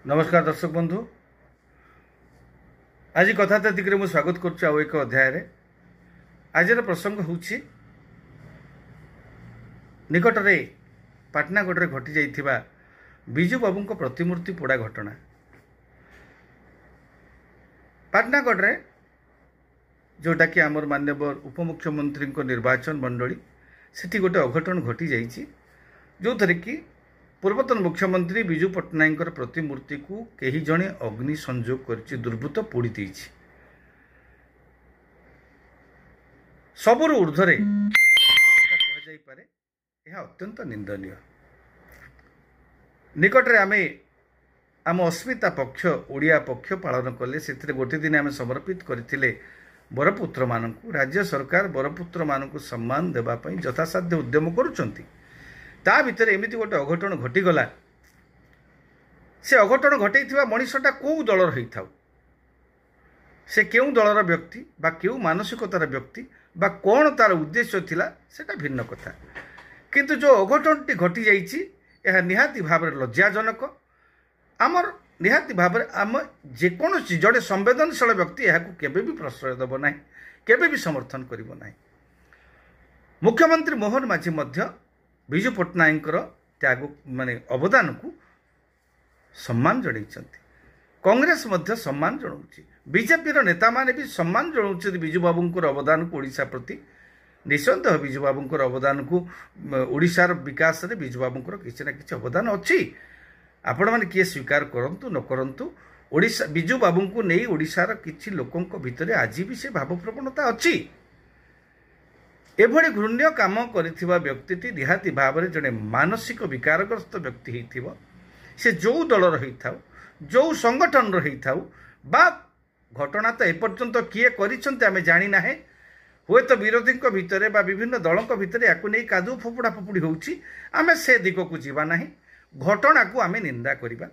नमस्कार दर्शक बंधु। आज कथातीक मुझे स्वागत करुच्च आउ एक अध्याय। आज प्रसंग हूँ निकटरे पाटनागढ़ घटी जाइथिबा बिजू बाबू प्रतिमूर्ति पोड़ा घटना। पाटनागढ़ जोटा कि आमर माननीय उपमुख्यमंत्री निर्वाचन मंडली सेठी गोटे अघटन घटी जाइछि, जो थरे कि पूर्वतन मुख्यमंत्री विजु पट्टनायक प्रतिमूर्ति को कहीं जड़े अग्नि संयोग कर दुर्बृत्त पोड़ी देछि। सबुर ऊर्ध्वे कहुपर यह अत्यंत निंदनीय। निकटरे आमे आम अस्मिता पक्ष ओडिया पक्ष पालन कले से गोटे दिन आम समर्पित करथिले बरपुत्र मानकु। राज्य सरकार बरपुत्र मानकु सम्मान देवाई यथासाध्य उद्यम करुचंती। ता भितर एमती गोटे अघटन घटीगला। से अघटन घटई मनीषटा कौ दलर होता, से क्यों दलर व्यक्ति बा क्यों मानसिकतार व्यक्ति बा कौन तार उद्देश्य थिला सेटा भिन्न कथा, किंतु जो अघटनटी घटी जाइछि यह निहाती भाव लज्जाजनक। आमर निहाती भाव आम जेकोसी जड़े संवेदनशील व्यक्ति यह केबे भी प्रश्रय देव ना, केबे भी समर्थन करिवो नाही। मुख्यमंत्री मोहन माझी मध्य विजु पट्टनायक त्याग माने अवदान को सम्मान जणाइछन्ति। कांग्रेस मध्य सम्मान जणाउछि, बीजेपी नेता माने भी सम्मान जणाउछन्ति विजु बाबूंकर अवदान को ओडिशा प्रति। निसंदेह विजु बाबूंकर अवदान को ओडिशार विकास रे विजु बाबूंकर किछि ना किछि अवदान अछि। आपण माने किए स्वीकार करंतु न करंतु ओडिशा विजु बाबू को नहीं ओडिशार किछि लोकंक भितरे आज भी से भाव प्रवणता अछि। एभली घृण्य काम करिथिबा व्यक्तिटी निहाती भाव में जड़े मानसिक विकारग्रस्त व्यक्ति होइथिबो। से जो दलर होइथाउ, जो संगठन रहिथाउ बा घटना तो एपर्यंत किए करिसंते आमे जानि नाहे। हुए तो विरोधी भितर बा विभिन्न दलों भितर याकु नहीं कादू फोपड़ा फोपड़ी होउछि, आमे से दिग को जीवा नाही। घटना को आमे निंदा करिबा।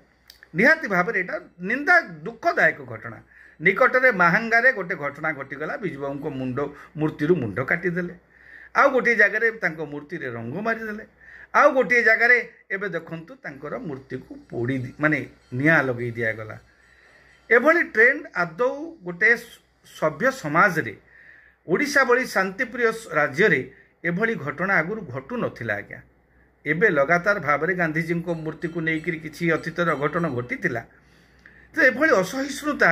निहाती भाव में एटा निंदा दुखदायक घटना। निकटरे महांगारे गोटे घटना घटीगला। विजु बाबू को मूर्ति मुंड काटिदेले, आउ गोटे जगह मूर्ति रे रंग मारिदेले, आउ गोटे जगह एबे देखंतु तांकर मूर्ति को पोड़ी माने निया लगे दियागला। एभली ट्रेंड आदौ गोटे सभ्य समाज रे ओडिशा भली शांतिप्रिय राज्य रे एभली घटना आगुर घटू नथिला आज्ञा। एबे लगातार भाव में गांधीजी को मूर्ति को लेकर किसी अतीतर अघटन घटी तो एभली असहिष्णुता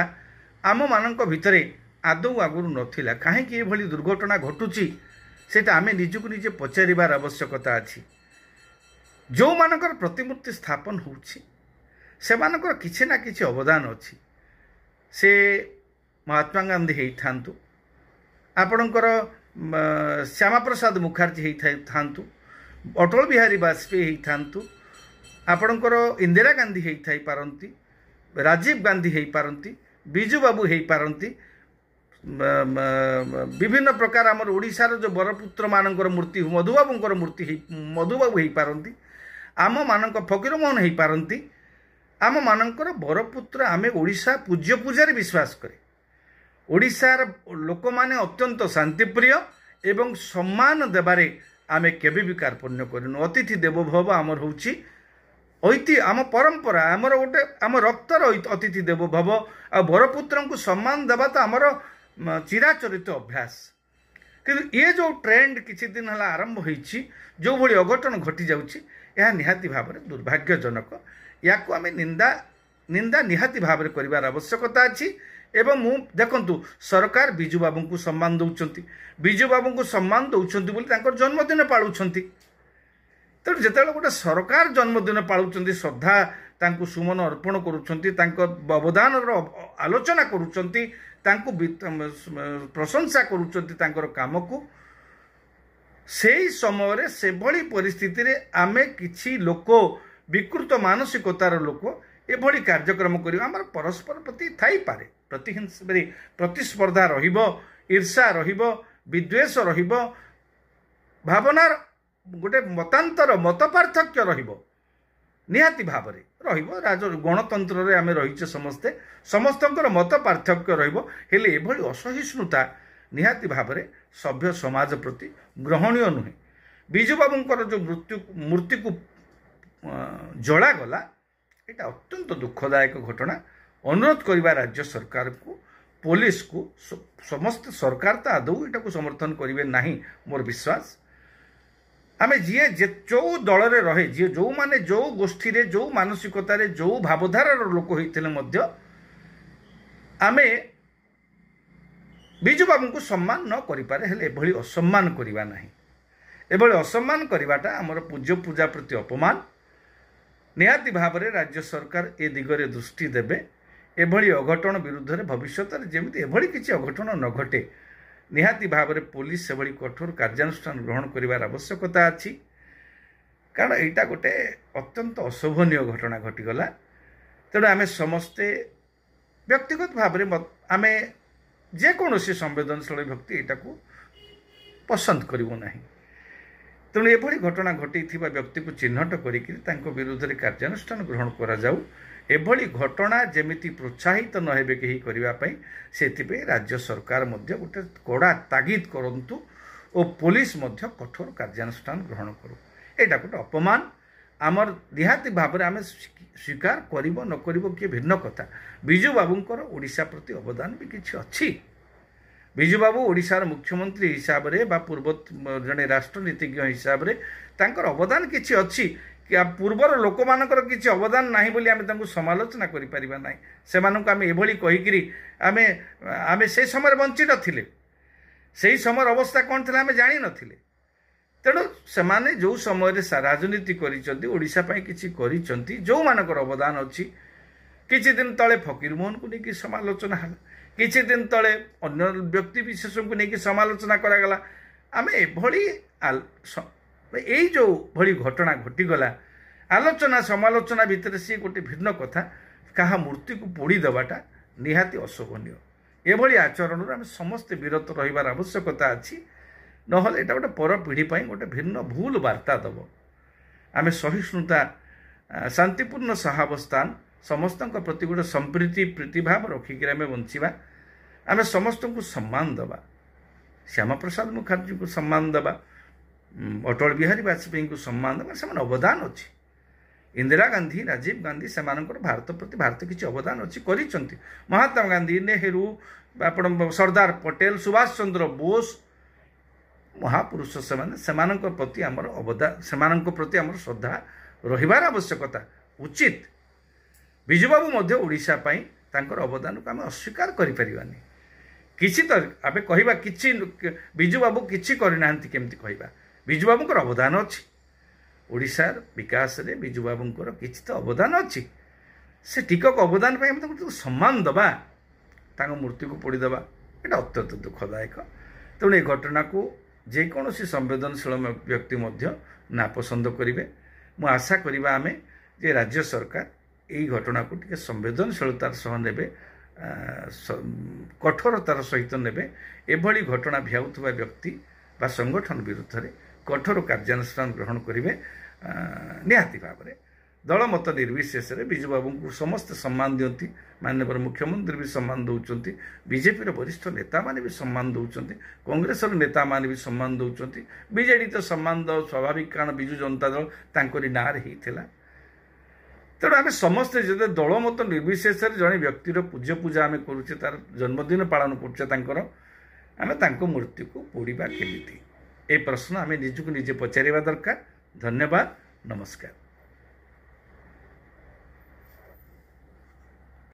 आम मानक भितरे आदौ आगुर नथिला। काहेकि एभली दुर्घटना घटुची सेटा आमे निजको निजे पचारिबार आवश्यकता अछि। जो मानकर प्रतिमूर्ति स्थापन होउछि से मानकर किछि ना किछि अवदान अछि। से महात्मा गांधी हेइथांतु, आपणकर श्यामा प्रसाद मुखर्जी हेइथांतु, अटल बिहारी वाजपेयी हेइथांतु, आपणकर इंदिरा गांधी हेइथाई पारंती, राजीव गांधी हेइ पारंती, बिजू बाबू हेइ पारंती, विभिन्न प्रकार आमर ओडिशार जो बरपुत्र मानकर मूर्ति मधुबाबूंकर मूर्ति मधुबाबू हेइ पारंती, आम मानक फकीरमोहन हेइ पारंती। आम मानकर बरपुत्र आमे ओडिशा पूज्य पूजारे विश्वास करे। ओडिशार लोक माने अत्यंत शांतिप्रिय एवं सम्मान देबारे आमे केबे भी कार्पण्य करिनु। अतिथि देवो भव आमर होउछि आम परंपरा, आमर गोटे आम रक्तर अतिथि देवो भव। आ बरपुत्र को सम्मान देवा तो आमर चिराचरित अभ्यास। किंतु ये जो ट्रेंड किछि दिन हला आरंभ होइछि, जो भली अघटन घटी जाउछि, यह निहाती भाव में दुर्भाग्यजनक। याकु आमे निंदा निंदा निहाती भाव में करिवार आवश्यकता अछि। एवं मु देखंतु सरकार बिजू बाबू को सम्मान दउछंती, बिजू बाबू को सम्मान दउछंती बोली तांकर जन्मदिन पाळुछंती। तो जेतेबेले गोटे सरकार जन्मदिन पाळुछंती, श्रद्धा तांको सुमन अर्पण करुछंती, तांको अवदान आलोचना करुछंती, तांको प्रशंसा करुछंती तांकर काम को, सेही समय रे से भली परिस्थिति रे आमे किछि लोक विकृत मानसिकतार लोक एभली कार्यक्रम करिबा हमर परस्पर प्रति थाई पारे। प्रतिस्पर्धा रहिबो, ईर्षा रहिबो, विद्वेष रहिबो, भावनार गोटे मतांतर मत पार्थक्य रहिबो, निहाती भाव में रहिबो। गणतंत्र रे आमे रहिचे समस्ते, समस्तंकर मत पार्थक्य रहिबो। हेले एभली असहिष्णुता निहाती भाव में सभ्य समाज प्रति ग्रहणीय नुहे। विजु बाबूंकर जो मूर्ति को जला गला এটা অত্যন্ত দুঃখଦାয়ক ঘটনা। অনুरोध करवा राज्य सरकार को पुलिस को समस्त सरकार तो आदौ यहाँ समर्थन करेंगे ना मोर विश्वास। आम जी जो दल में रहे जी जो माने जो गोष्ठी रे जो मानसिकतार जो भावधारार लोक होते आमे बिजु बाबू को सम्मान न करें एभली असम्मान करवा ना एभली असम्मान करवाटा आमर पूज्य पूजा प्रति अपमान। निहाती भाव में राज्य सरकार ए दिगरे दृष्टि देवे एभली अघटन विरुद्ध में भविष्य जमी एभली किसी अघटन न घटे निहाती भाव में पुलिस एभली कठोर कार्यानुष्ठान ग्रहण करिवार आवश्यकता अच्छी कारण यहाँ गोटे अत्यंत अशोभनीय घटना घटीगला। तेणु आम समस्ते व्यक्तिगत भाव में आम जेकोसी संवेदनशील व्यक्ति यहाँ को पसंद करूँ ना। तेणु एभली घटना घटी व्यक्ति को चिन्हट कर विरुद्ध में कार्यानुष्ठान ग्रहण करा जाऊ। एभली घटना जेमिति प्रोत्साहित न हेबे केही करने से राज्य सरकार गोटे कड़ा तागिद करंतु और पुलिस कठोर कार्यानुष्ठान ग्रहण करू। यहाँ गोटे अपमान आमर निहाती भाव में आम स्वीकार करिबो न करिबो किए भिन्न कथा। बिजु बाबूंकर ओडिशा प्रति अवदान भी किछि अछि। बिजु बाबू ओडिशार मुख्यमंत्री हिसाब से पूर्व जड़े राष्ट्रनीतिज्ञ हिसाब से तांकर अवदान किछि अछि कि पूर्वर लोक मानकर किछि अवदान नाही बोली आमे तांको समालोचना करि परिबा नाही। सेमानंको आमे एभली कहिकिरी आमे आमे से समय बंची नथिले सेही समय अवस्था कोन थिला आमे जानि नथिले। तेणु सेमाने जो समय राजनीति करिसंती ओडिशा पई किछि करिसंती जो मानकर अवदान अछि। किछि दिन तळे फकीर मोहन को नेकी समालोचना हला किछि दिन तळे अन्य व्यक्ति विशेष को नेकी समालोचना करागला। आमे एभली यही जो भली घटना घटीगला आलोचना समालोचना भितर सी गोटे भिन्न कथा क्या मूर्ति को पोड़ी देवाटा निहाती अशोभनीय। एभली आचरण आम समस्ते विरत रहिबार आवश्यकता अच्छी नहले एटा गोटे पर पीढ़ी गोटे भिन्न भूल वार्ता दब। आम सहिष्णुता शांतिपूर्ण सहावस्थान समस्त प्रति गोटे संप्रीति प्रीतिभाव रखिक आम बंचा। आम समस्त को सम्मान दबा श्यामा प्रसाद मुखर्जी को सम्मान दबा अटल बिहारी वाजपेयी को सम्मान देवा से अवदान अच्छी। इंदिरा गांधी राजीव गांधी से भारत प्रति भारत किसी अवदान अच्छी करिसंती। महात्मा गांधी नेहरू आपण सरदार पटेल सुभाष चंद्र बोस महापुरुष से प्रति आमर अवदान से प्रति आमर श्रद्धा रहिबार आवश्यकता उचित। बिजु बाबू ओडिशा पई तांकर अवदान को आम अस्वीकार करि परिबानी। किछि तो आबे कहिबा किछि बिजु बाबू किछि करिनांती केमति कहिबा बिजु बाबूंकर अवदान अच्छी। ओडिशार विकास रे बिजु बाबूंकर किछि तो अवदान अच्छी। से टिकक अवदान पे हम ताको सम्मान दबा ताको मूर्ति को पोड़ी दबा एटा अत्यंत दुखदायक। तेणु ए घटना को जेकोसी संवेदनशील व्यक्ति नापसंद करेंगे। मु आशा करवा आमे जे राज्य सरकार यही घटना को टिके संवेदनशीलतार सह नेबे कठोरतार सहित नेबे। एभली घटना भियाउथुवा व्यक्ति बा संगठन विरुद्ध में कठोर कार्यानुष्ठान ग्रहण करेंगे। निहाती भाव में दलमत निर्विशेष बिजु बाबू को समस्त सम्मान दियंती। माननीय मुख्यमंत्री भी सम्मान दौरान बीजेपी वरिष्ठ नेता माने भी सम्मान दौरान कांग्रेस नेता माने भी सम्मान दौरान बीजेडी तो सम्मान दो स्वाभाविक कारण बिजु जनता दल तांकरी नाँ रे हिथिला। तेणु आम समस्ते जो दलमत निर्विशेष जड़े व्यक्तिर पूज्य पूजा आम करुचे तार जन्मदिन पालन करुचे आम मूर्ति को पोड़ा केमिति ए प्रश्न आम निजको निजे पचारिबा दरकार। धन्यवाद। नमस्कार।